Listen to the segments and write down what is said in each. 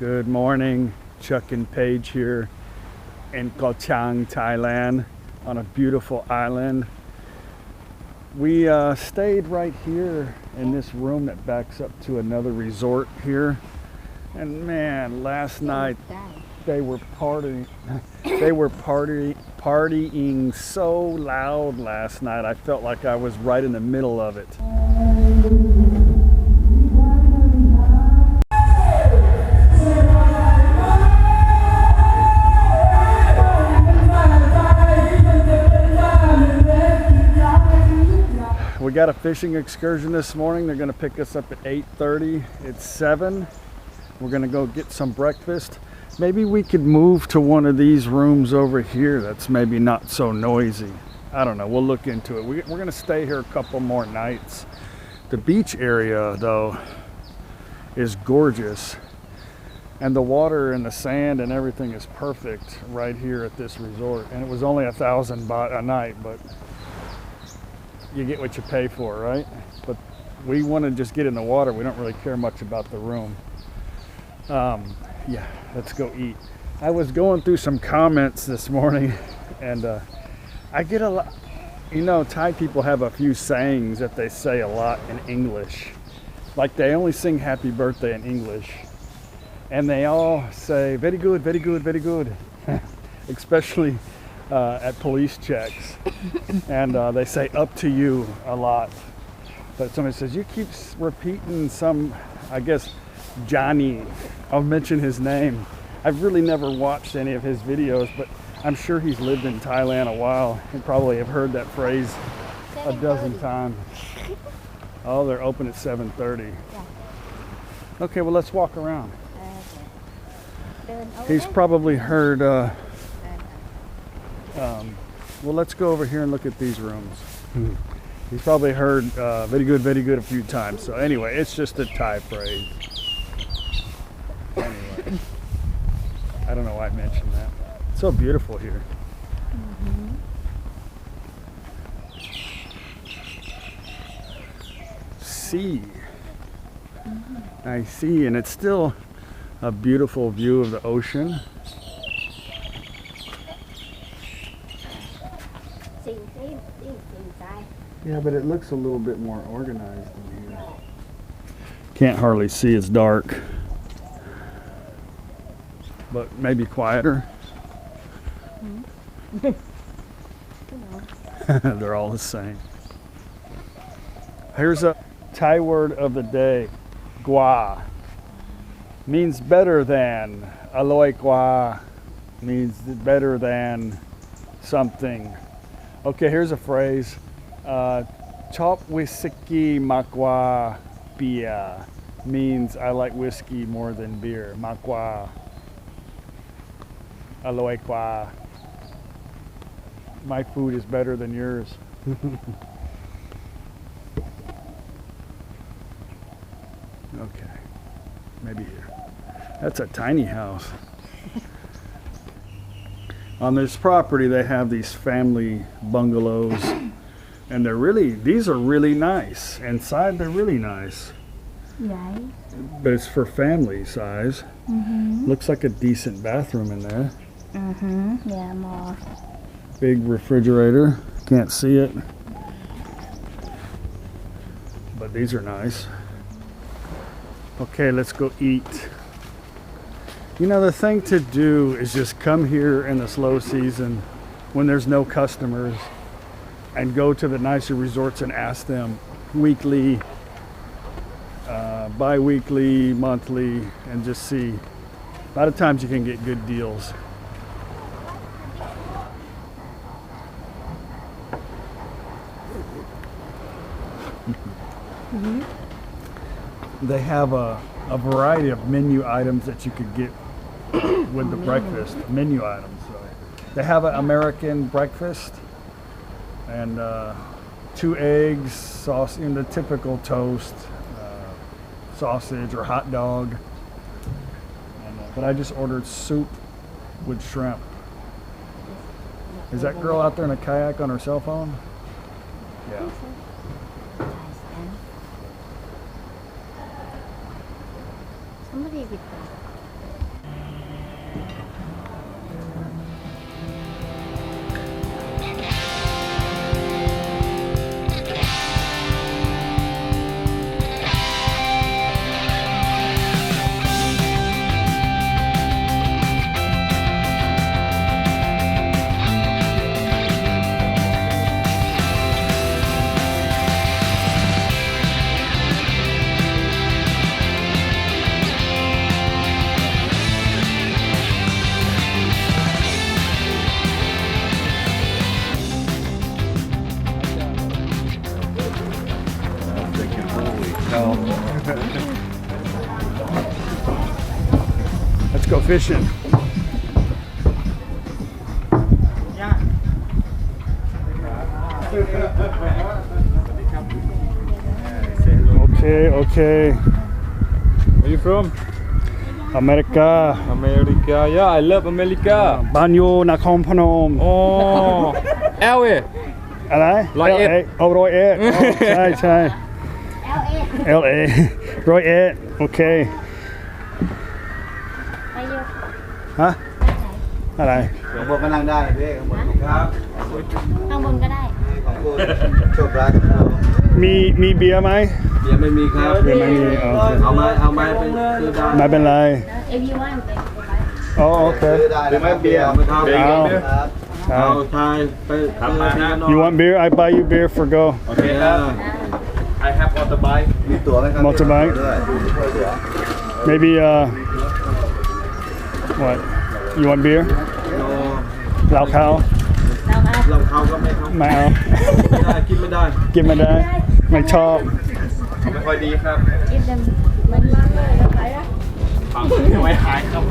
Good morning, Chuck and Paige here in Koh Chang, Thailand, on a beautiful island. We stayed right here in this room that backs up to another resort here. And man, last night they were partying. Partying so loud last night. I felt like I was right in the middle of it. We got a fishing excursion this morning. They're going to pick us up at 8:30. It's 7. We're going to go get some breakfast. Maybe we could move to one of these rooms over here that's maybe not so noisy. I don't know. We'll look into it. We're going to stay here a couple more nights. The beach area, though, is gorgeous. And the water and the sand and everything is perfect right here at this resort. And it was only 1,000 baht a night, but you get what you pay for, right? But we want to just get in the water. We don't really care much about the room. Yeah, let's go eat. I was going through some comments this morning, and I get a lot. You know, Thai people have a few sayings that they say a lot in English. Like they only sing happy birthday in English. And they all say, very good, very good, very good. Especially at police checks. And they say up to you a lot. But somebody says, you keep repeating some, I guess, Johnny. I'll mention his name. I've really never watched any of his videos, but I'm sure he's lived in Thailand a while and probably have heard that phrase a dozen times. Oh, they're open at 7:30. Okay, well, let's walk around. He's probably heard, well, let's go over here and look at these rooms. He's probably heard very good a few times. So anyway, it's just a Thai phrase. Anyway, I don't know why I mentioned that. It's so beautiful here. Sea. I see, and it's still a beautiful view of the ocean. Yeah, but it looks a little bit more organized in here. Can't hardly see, it's dark. But maybe quieter. They're all the same. Here's a Thai word of the day. Gua. Means better than. Aloy gua means better than something. Okay, here's a phrase. Chop whiskey makwa beer means I like whiskey more than beer. Makwa. Aloy gua. My food is better than yours. Okay, maybe here. That's a tiny house. On this property, they have these family bungalows, and these are really nice. Inside, they're really nice. Right. But it's for family size. Looks like a decent bathroom in there. Yeah, more. Big refrigerator. Can't see it. But these are nice. Okay, let's go eat. You know, the thing to do is just come here in the slow season when there's no customers and go to the nicer resorts and ask them weekly, bi-weekly, monthly, and just see. A lot of times you can get good deals. They have a variety of menu items that you could get with the breakfast. Menu items. So they have an American breakfast and 2 eggs, sauce, in the typical toast, sausage or hot dog. And, but I just ordered soup with shrimp. Is that girl out there in a kayak on her cell phone? Yeah. Somebody with that. go fishing. Okay. Where you from? America. America. Yeah, I love America. บ้านอยู่นครพนม Oh, LA. อะไร 101 โอ้101ใช่ LA 101โอเค ไปอยู่ ฮะอะไร ข้างบนก็นั่งได้พี่ข้างบนครับ ข้างบนก็ได้ ของคุณโชคร้าย มีเบียร์ไหม เบียร์ไม่มีครับ เบียร์ไม่มีโอเค เอามาเป็นคือได้ ไม่เป็นไร if you want ไปไป อ๋อโอเค ซื้อได้นะครับเบียร์ไม่ครับ เอา ครับ เอา เอาทายไปทำมานะ You want beer? I buy you beer for go. โอเคครับ I have motorbike. มีตั๋วไหมครับ Motorbike ด้วย Maybe what? You want beer? เหล้าขาว เรามา เราเขาก็ไม่ครับ ไม่เอา ไม่ได้กินไม่ได้ กินไม่ได้ไม่ชอบ ไม่ค่อยดีครับ กินเต็มมันมากเลยเราไปอ่ะ ฟังเอาไว้ขายครับ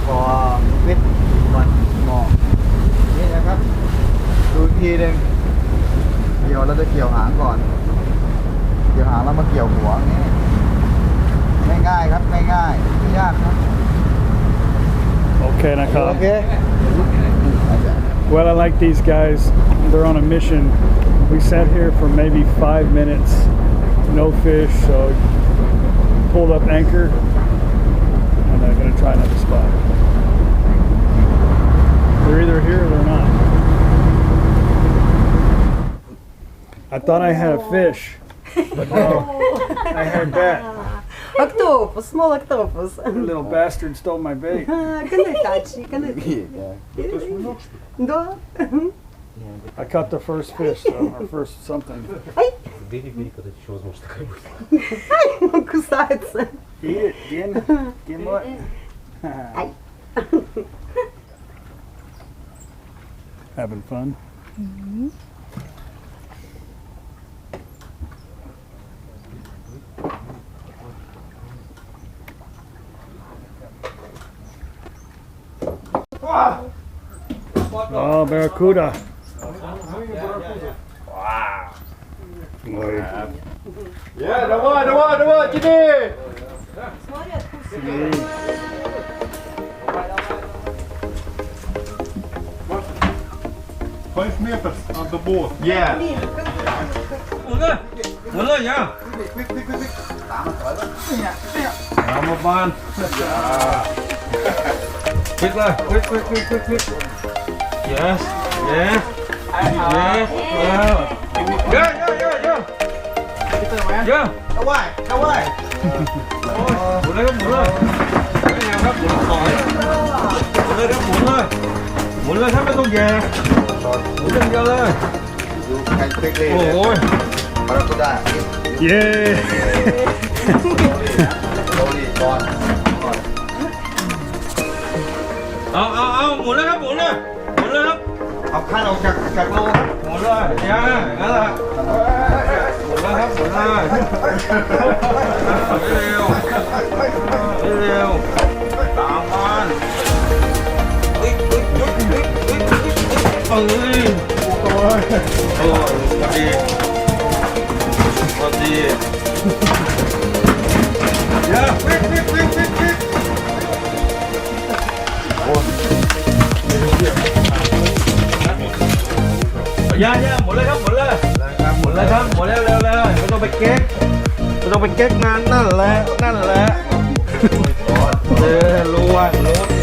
ก่อวิทย์วันหมอกนี่นะครับดูอีกทีหนึ่งเกี่ยวแล้วจะเกี่ยวหางก่อนเกี่ยวหางแล้วมาเกี่ยวหัวอย่างนี้ง่ายๆครับง่ายๆไม่ยากครับ โอเคนะครับ โอเค Well, I like these guys. They're on a mission. We sat here for maybe 5 minutes, no fish, so pulled up anchor, and I'm gonna try another spot. They're either here or they're not. I thought I had a fish, but no, I had that. Octopus, small octopus. The little bastard stole my bait. Канатачи, Да. I caught the first fish, though, or first something. Кусается. Eat it, Gin what? Having fun? Oh, barracuda. Wow. Boy. Yeah, давай, Jimmy. Five meters on the boat. Yeah. หมุนเลยยัง ตามมาถอยแล้ว เอามาบานคลิกเลยคลิก yes yes yes yeah เข้าไว้เข้าไว้ หมุนเลยครับหมุนเลยไม่แนวครับหมุนถอยหมุนเลยครับหมุนเลยถ้าไม่ต้องแย่หมุนอย่างเดียวเลย ดูใครคลิกเลย โอ้ย บาราคูด้า Yeah. โรลี่ก่อน เอาหมุนเลยครับหมุนเลยครับเอาคันออกจากโลครับหมุนเลยเนี่ยนั่นแหละหมุนเลยครับหมุนเลยเร็วตามมันเอ้ยพอดีอย่าวิ่งอย่าหมดเลยครับหมดเลยเร็วไม่ต้องไปเก๊กงานนั่นแหละรู้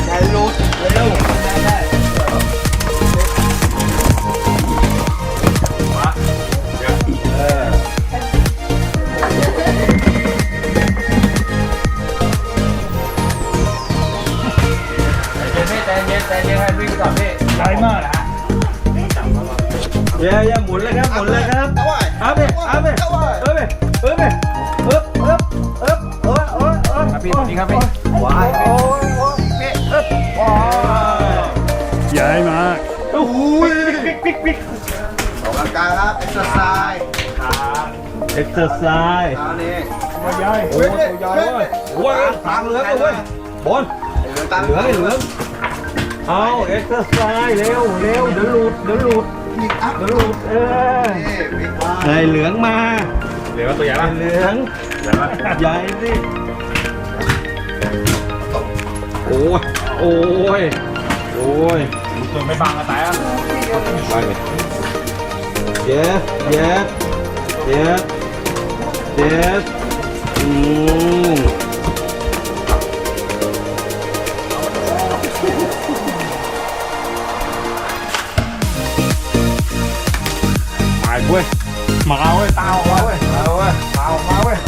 ใครรู้เร็วได้ใจเย็นให้วิ่งก่อนพี่ไกลมากอย่าหมุนเลยครับเอาไปพี่นี่ครับพี่ว้ายใหญ่มาก โอ้ยปิ๊ก ออกกำลังกายครับเอ็กซ์ไซส์ เอ็กซ์ไซส์ อันนี้ ตัวใหญ่ โอ้ยตัวใหญ่เว้ยว้าวตาเหลืองเลยบอลเหลืองเอาเอ็กซ์ไซส์เร็วเดี๋ยวหลุดไอ้เหลืองมาเหลืองตัวใหญ่ป่ะเหลืองใหญ่สิโอ้ยตัวไม่บังกระแตอ่ะไปเลยเย็ดมาเอาเว้ยตาออกมาเว้ย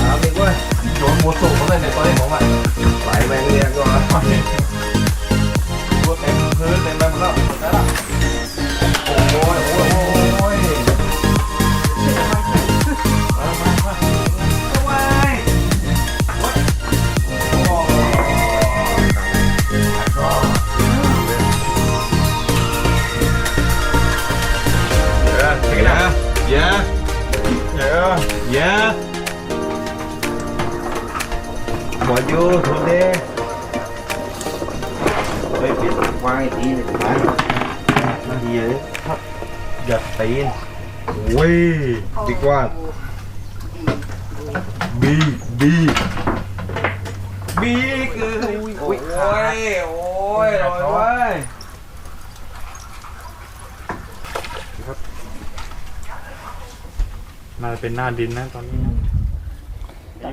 เอาดิเว้ยโยนหัวสูงมาเลยในตัวนี้ผมอ่ะไหลแมงเรียงก่อนตัวเต็มพื้นเต็มไปหมดแล้วโอ้ยYeah. What you today? Tôi biết quay tí này phải. Nó gì vậy? Giật tiền. Ui, đi qua. Big. Ôi, rồi ơi.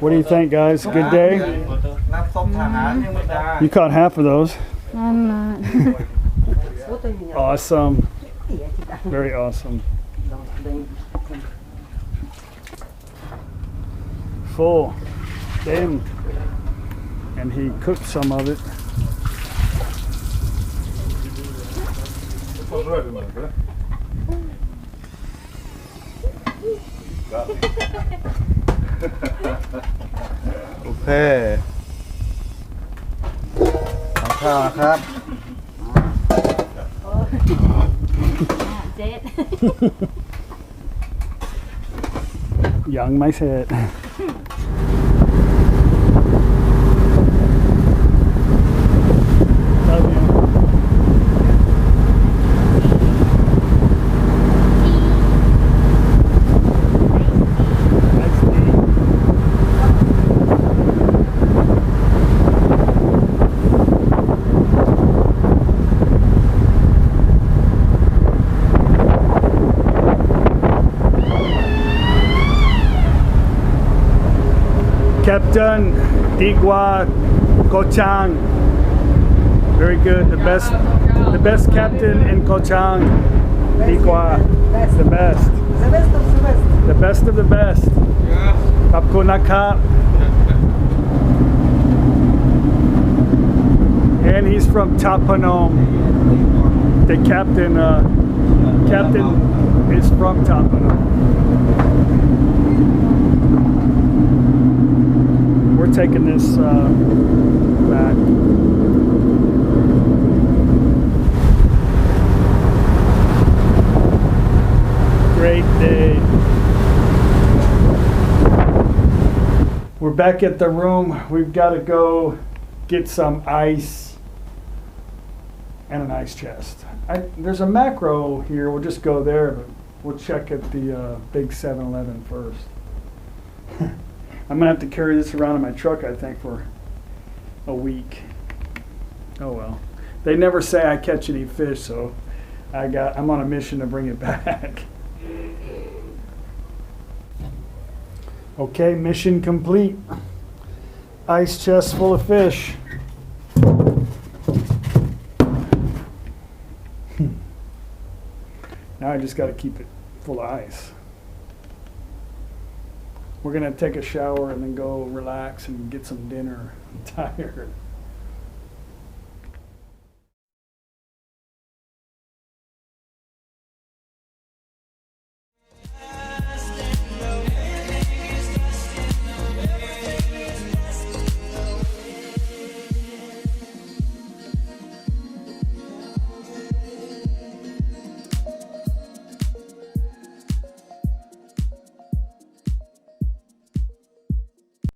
What do you think, guys? Good day? You caught half of those. I'm not. Awesome. Very awesome. Full. Damn. And he cooked some of it. Okay. ทำข้าวนะครับ เจ็ด ยังไม่เสร็จ Captain Digwa Koh Chang. Very good. The best captain in Koh Chang. Digwa. The best. The best of the best. Kapko Nakap. And he's from Tapanom. The captain is from Tapanom. We're taking this back. back at the room. We've got to go get some ice and an ice chest. There's a macro here. We'll just go there, but we'll check at the big 7-Eleven first. I'm gonna have to carry this around in my truck, I think, for a week. Oh well. They never say I catch any fish, so I'm on a mission to bring it back. Okay, mission complete. Ice chest full of fish. Now I just got to keep it full of ice. We're going to take a shower and then go relax and get some dinner. I'm tired.